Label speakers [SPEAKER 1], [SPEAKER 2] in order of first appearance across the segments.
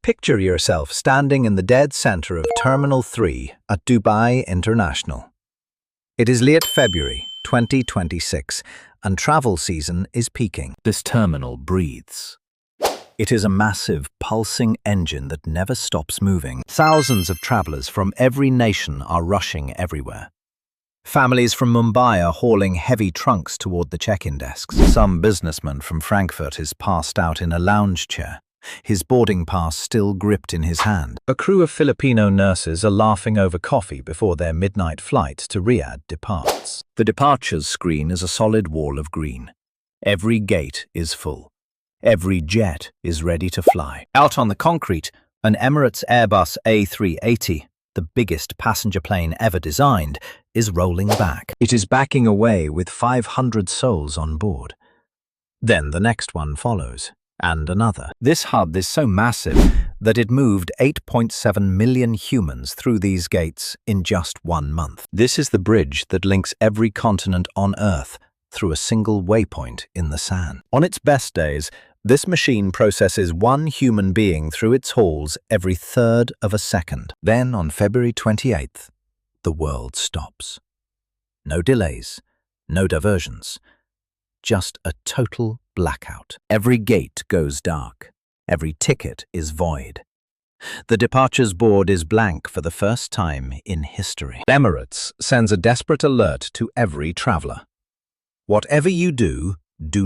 [SPEAKER 1] Picture yourself standing in the dead center of Terminal 3 at Dubai International. It is late February 2026 and travel season is peaking.
[SPEAKER 2] This terminal breathes.
[SPEAKER 1] It is a massive, pulsing engine that never stops moving. Thousands of travelers from every nation are rushing everywhere. Families from Mumbai are hauling heavy trunks toward the check-in desks. Some businessman from Frankfurt is passed out in a lounge chair, his boarding pass still gripped in his hand. A crew of Filipino nurses are laughing over coffee before their midnight flight to Riyadh departs. The departures screen is a solid wall of green. Every gate is full. Every jet is ready to fly. Out on the concrete, an Emirates Airbus A380, the biggest passenger plane ever designed, is rolling back. It is backing away with 500 souls on board. Then the next one follows, and another. This hub is so massive that it moved 8.7 million humans through these gates in just 1 month. This is the bridge that links every continent on Earth through a single waypoint in the sand. On its best days, this machine processes one human being through its halls every third of a second. Then, on February 28th, the world stops. No delays, no diversions, just a total blackout. Every gate goes dark. Every ticket is void. The departures board is blank for the first time in history. Emirates sends a desperate alert to every traveler. Whatever you do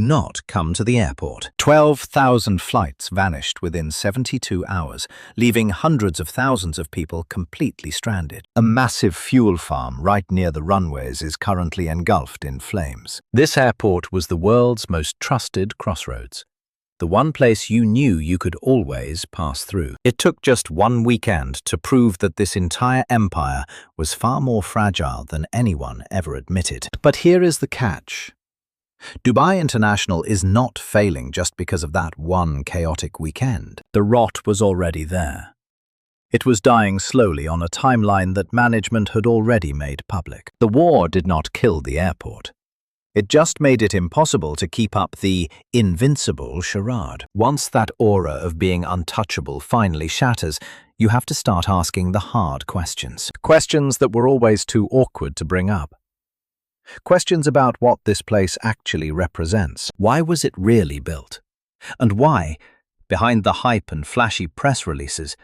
[SPEAKER 1] not come to the airport. 12,000 flights vanished within 72 hours, leaving hundreds of thousands of people completely stranded. A massive fuel farm right near the runways is currently engulfed in flames. This airport was the world's most trusted crossroads, the one place you knew you could always pass through. It took just 1 weekend to prove that this entire empire was far more fragile than anyone ever admitted. But here is the catch. Dubai International is not failing just because of that one chaotic weekend. The rot was already there. It was dying slowly on a timeline that management had already made public. The war did not kill the airport. It just made it impossible to keep up the invincible charade. Once that aura of being untouchable finally shatters, you have to start asking the hard questions. Questions that were always too awkward to bring up. Questions about what this place actually represents. Why was it really built? And why, behind the hype and flashy press releases,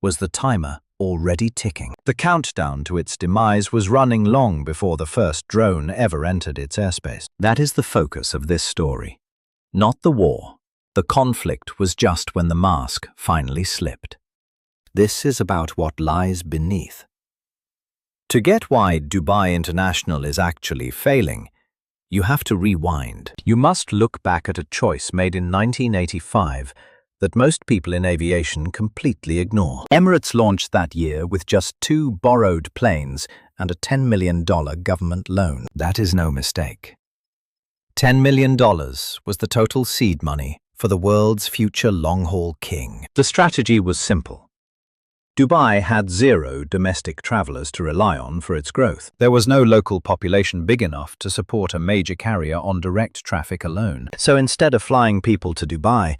[SPEAKER 1] was the timer already ticking? The countdown to its demise was running long before the first drone ever entered its airspace. That is the focus of this story. Not the war. The conflict was just when the mask finally slipped. This is about what lies beneath. To get why Dubai International is actually failing, you have to rewind. You must look back at a choice made in 1985 that most people in aviation completely ignore. Emirates launched that year with just 2 borrowed planes and a $10 million government loan. That is no mistake. $10 million was the total seed money for the world's future long-haul king. The strategy was simple. Dubai had 0 domestic travelers to rely on for its growth. There was no local population big enough to support a major carrier on direct traffic alone. So instead of flying people to Dubai,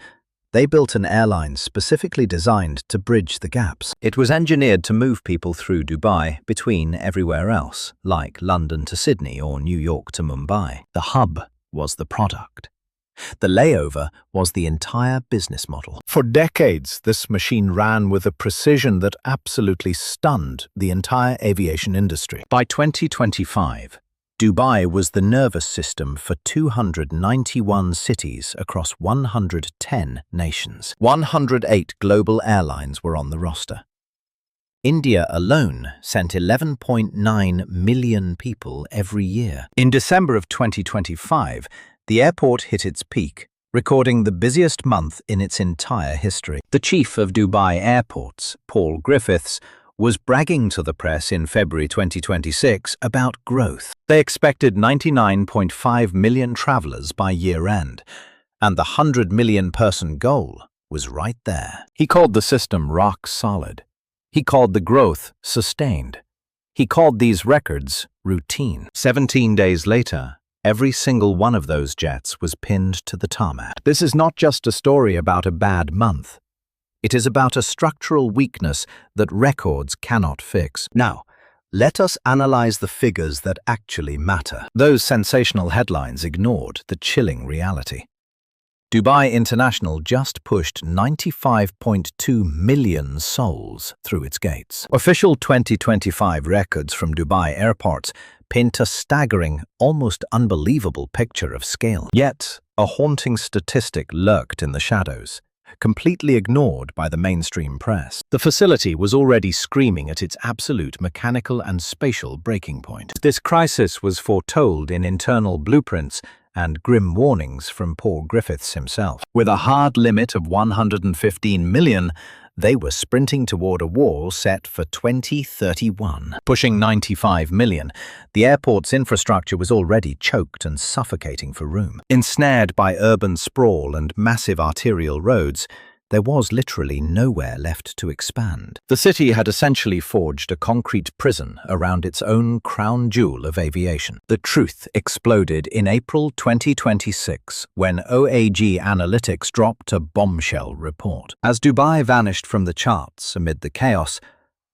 [SPEAKER 1] they built an airline specifically designed to bridge the gaps. It was engineered to move people through Dubai between everywhere else, like London to Sydney or New York to Mumbai. The hub was the product. The layover was the entire business model. For decades, this machine ran with a precision that absolutely stunned the entire aviation industry. By 2025, Dubai was the nervous system for 291 cities across 110 nations. 108 global airlines were on the roster. India alone sent 11.9 million people every year. In December of 2025, the airport hit its peak, recording the busiest month in its entire history. The chief of Dubai Airports, Paul Griffiths, was bragging to the press in February 2026 about growth. They expected 99.5 million travelers by year-end, and the 100 million person goal was right there. He called the system rock solid. He called the growth sustained. He called these records routine. 17 days later, every single one of those jets was pinned to the tarmac. This is not just a story about a bad month. It is about a structural weakness that records cannot fix. Now, let us analyze the figures that actually matter. Those sensational headlines ignored the chilling reality. Dubai International just pushed 95.2 million souls through its gates. Official 2025 records from Dubai airports paint a staggering, almost unbelievable picture of scale. Yet, a haunting statistic lurked in the shadows, completely ignored by the mainstream press. The facility was already screaming at its absolute mechanical and spatial breaking point. This crisis was foretold in internal blueprints and grim warnings from Paul Griffiths himself. With a hard limit of 115 million, they were sprinting toward a wall set for 2031. Pushing 95 million, the airport's infrastructure was already choked and suffocating for room. Ensnared by urban sprawl and massive arterial roads, there was literally nowhere left to expand. The city had essentially forged a concrete prison around its own crown jewel of aviation. The truth exploded in April 2026 when OAG Analytics dropped a bombshell report. As Dubai vanished from the charts amid the chaos,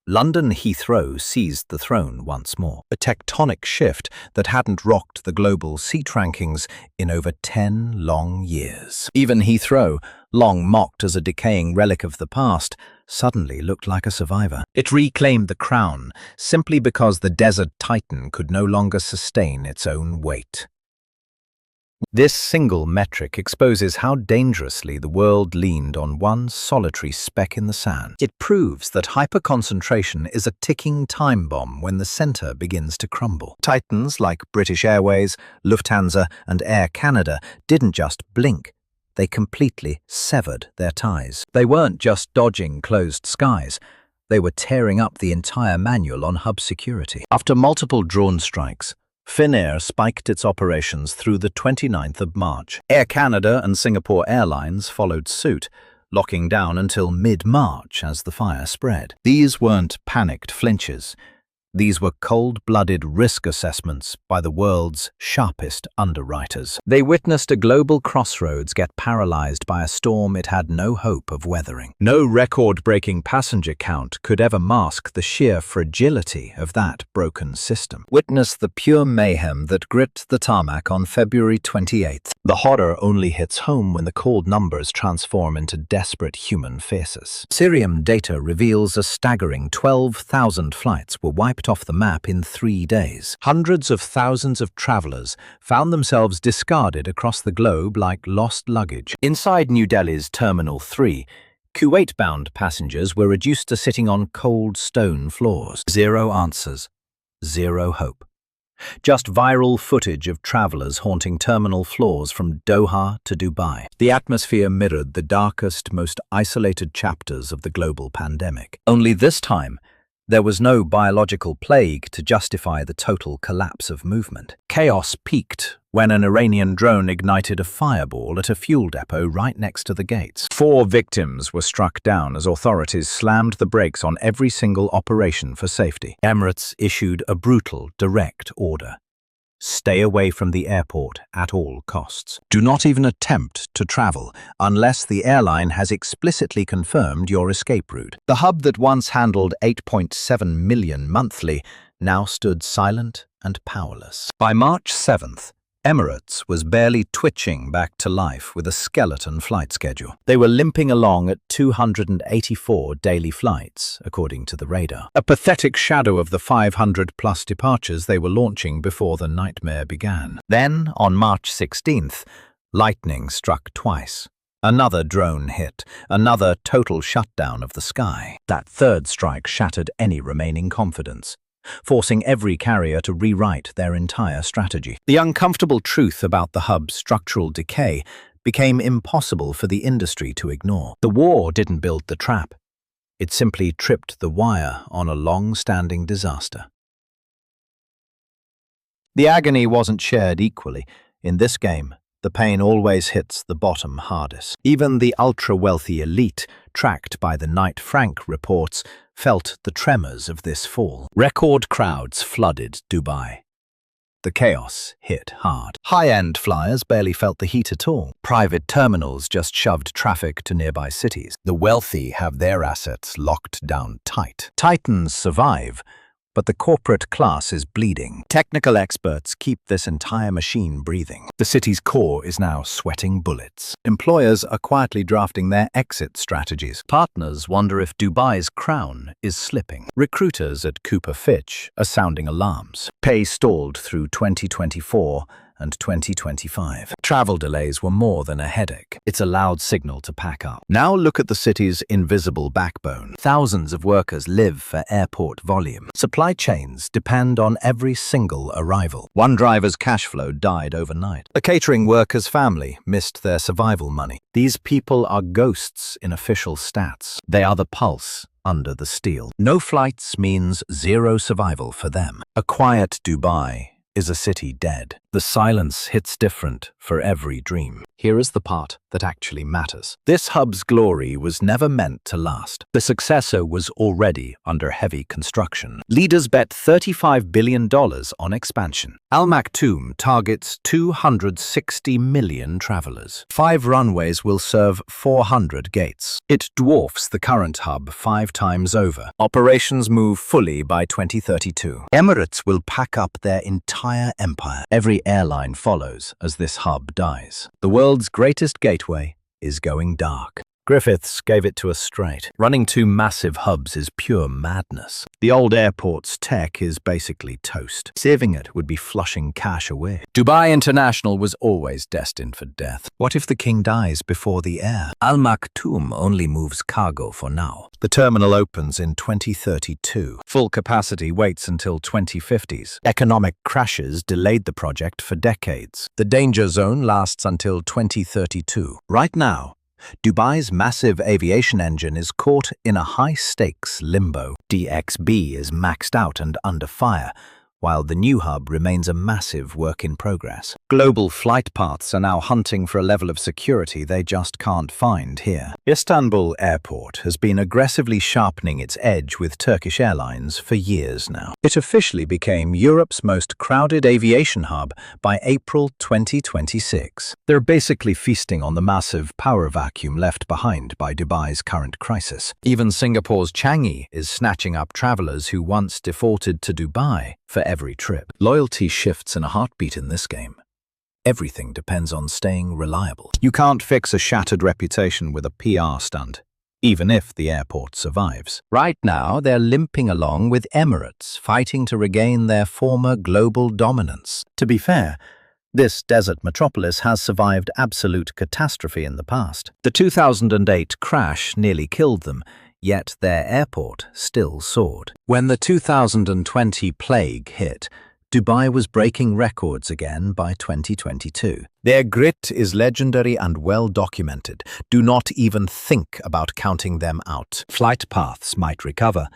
[SPEAKER 1] London Heathrow seized the throne once more, a tectonic shift that hadn't rocked the global seat rankings in over 10 long years. Even Heathrow, long mocked as a decaying relic of the past, suddenly looked like a survivor. It reclaimed the crown simply because the desert titan could no longer sustain its own weight. This single metric exposes how dangerously the world leaned on one solitary speck in the sand. It proves that hyperconcentration is a ticking time bomb when the center begins to crumble. Titans like British Airways, Lufthansa, and Air Canada didn't just blink. They completely severed their ties. They weren't just dodging closed skies. They were tearing up the entire manual on hub security. After multiple drone strikes, Finnair spiked its operations through the 29th of March. Air Canada and Singapore Airlines followed suit, locking down until mid-March as the fire spread. These weren't panicked flinches. These were cold-blooded risk assessments by the world's sharpest underwriters. They witnessed a global crossroads get paralyzed by a storm it had no hope of weathering. No record-breaking passenger count could ever mask the sheer fragility of that broken system. Witness the pure mayhem that gripped the tarmac on February 28th. The horror only hits home when the cold numbers transform into desperate human faces. Cirium data reveals a staggering 12,000 flights were wiped off the map in 3 days. Hundreds of thousands of travelers found themselves discarded across the globe like lost luggage. Inside New Delhi's Terminal 3, Kuwait-bound passengers were reduced to sitting on cold stone floors. Zero answers, zero hope. Just viral footage of travelers haunting terminal floors from Doha to Dubai. The atmosphere mirrored the darkest, most isolated chapters of the global pandemic. Only this time, there was no biological plague to justify the total collapse of movement. Chaos peaked when an Iranian drone ignited a fireball at a fuel depot right next to the gates. 4 victims were struck down as authorities slammed the brakes on every single operation for safety. Emirates issued a brutal, direct order. Stay away from the airport at all costs. Do not even attempt to travel unless the airline has explicitly confirmed your escape route. The hub that once handled 8.7 million monthly now stood silent and powerless. By March 7th, Emirates was barely twitching back to life with a skeleton flight schedule. They were limping along at 284 daily flights, according to the radar. A pathetic shadow of the 500-plus departures they were launching before the nightmare began. Then, on March 16th, lightning struck twice. Another drone hit, another total shutdown of the sky. That third strike shattered any remaining confidence, forcing every carrier to rewrite their entire strategy. The uncomfortable truth about the hub's structural decay became impossible for the industry to ignore. The war didn't build the trap. It simply tripped the wire on a long-standing disaster. The agony wasn't shared equally. In this game, the pain always hits the bottom hardest. Even the ultra-wealthy elite, tracked by the Knight Frank reports, felt the tremors of this fall. Record crowds flooded Dubai. The chaos hit hard. High-end flyers barely felt the heat at all. Private terminals just shoved traffic to nearby cities. The wealthy have their assets locked down tight. Titans survive, but the corporate class is bleeding. Technical experts keep this entire machine breathing. The city's core is now sweating bullets. Employers are quietly drafting their exit strategies. Partners wonder if Dubai's crown is slipping. Recruiters at Cooper Fitch are sounding alarms. Pay stalled through 2024 and 2025. Travel delays were more than a headache. It's a loud signal to pack up. Now look at the city's invisible backbone. Thousands of workers live for airport volume. Supply chains depend on every single arrival. One driver's cash flow died overnight. A catering worker's family missed their survival money. These people are ghosts in official stats. They are the pulse under the steel. No flights means zero survival for them. A quiet Dubai is a city dead. The silence hits different for every dream. Here is the part that actually matters. This hub's glory was never meant to last. The successor was already under heavy construction. Leaders bet $35 billion on expansion. Al Maktoum targets 260 million travelers. 5 runways will serve 400 gates. It dwarfs the current hub 5 times over. Operations move fully by 2032. Emirates will pack up their entire empire. Every airline follows as this hub dies. The world's greatest gateway is going dark. Griffiths gave it to us straight. Running 2 massive hubs is pure madness. The old airport's tech is basically toast. Saving it would be flushing cash away. Dubai International was always destined for death. What if the king dies before the heir? Al Maktoum only moves cargo for now. The terminal opens in 2032. Full capacity waits until 2050s. Economic crashes delayed the project for decades. The danger zone lasts until 2032. Right now, Dubai's massive aviation engine is caught in a high-stakes limbo. DXB is maxed out and under fire, while the new hub remains a massive work in progress. Global flight paths are now hunting for a level of security they just can't find here. Istanbul Airport has been aggressively sharpening its edge with Turkish Airlines for years now. It officially became Europe's most crowded aviation hub by April 2026. They're basically feasting on the massive power vacuum left behind by Dubai's current crisis. Even Singapore's Changi is snatching up travelers who once defaulted to Dubai for every trip. Loyalty shifts in a heartbeat in this game. Everything depends on staying reliable. You can't fix a shattered reputation with a PR stunt, even if the airport survives. Right now, they're limping along with Emirates, fighting to regain their former global dominance. To be fair, this desert metropolis has survived absolute catastrophe in the past. The 2008 crash nearly killed them, yet their airport still soared. When the 2020 plague hit, Dubai was breaking records again by 2022. Their grit is legendary and well documented. Do not even think about counting them out. Flight paths might recover,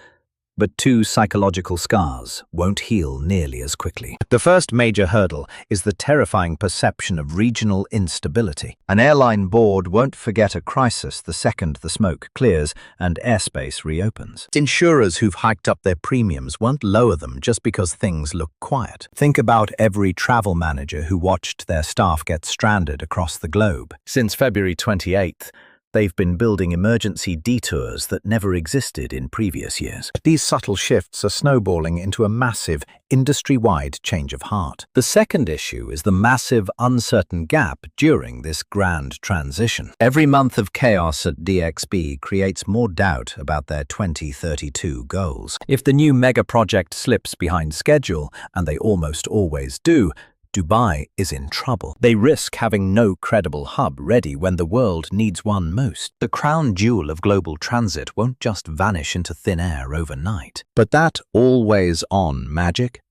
[SPEAKER 1] but 2 psychological scars won't heal nearly as quickly. The first major hurdle is the terrifying perception of regional instability. An airline board won't forget a crisis the second the smoke clears and airspace reopens. Insurers who've hiked up their premiums won't lower them just because things look quiet. Think about every travel manager who watched their staff get stranded across the globe. Since February 28th, they've been building emergency detours that never existed in previous years. These subtle shifts are snowballing into a massive, industry-wide change of heart. The second issue is the massive, uncertain gap during this grand transition. Every month of chaos at DXB creates more doubt about their 2032 goals. If the new mega project slips behind schedule, and they almost always do, Dubai is in trouble. They risk having no credible hub ready when the world needs one most. The crown jewel of global transit won't just vanish into thin air overnight. But that always-on magic,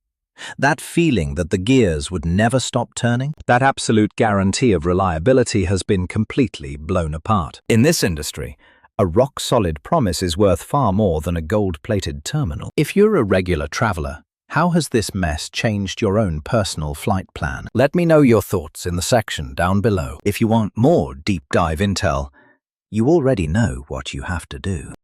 [SPEAKER 1] that feeling that the gears would never stop turning, that absolute guarantee of reliability has been completely blown apart. In this industry, a rock-solid promise is worth far more than a gold-plated terminal. If you're a regular traveler, how has this mess changed your own personal flight plan? Let me know your thoughts in the section down below. If you want more deep dive intel, you already know what you have to do.